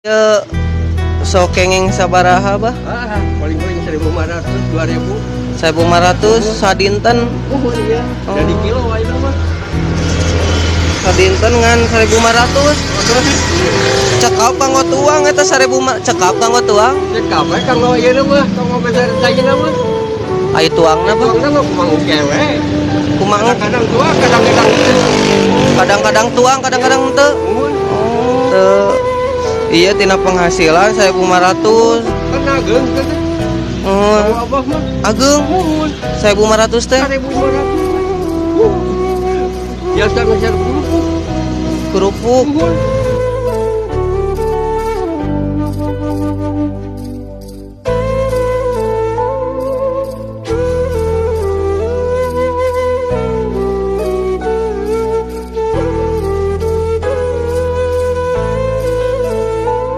Ya, so kenging sabaraha bah? Paling-paling 1.500, 2.000. 1.500 sadinten. Oh iya. Oh. Jadi kilo aja mah. Sadinten ngan 1.500. Cekap kanggo tuang eta 1.000 cekap kanggo tuang. Cekap we kanggo ieu mah, kanggo besar tayina mah. Ai tuangna bah. Tuangna mah kumaha kewe. Kumaha Kadang-kadang tuang, kadang-kadang teu. kadang-kadang tuang, kadang-kadang teu. Oh, teu. Iya tina penghasilan 1.500. Kan ageung kan. Oh, Abah mah ageung 1.500 teh 1.500. Biasa ngejar kerupuk. kerupuk.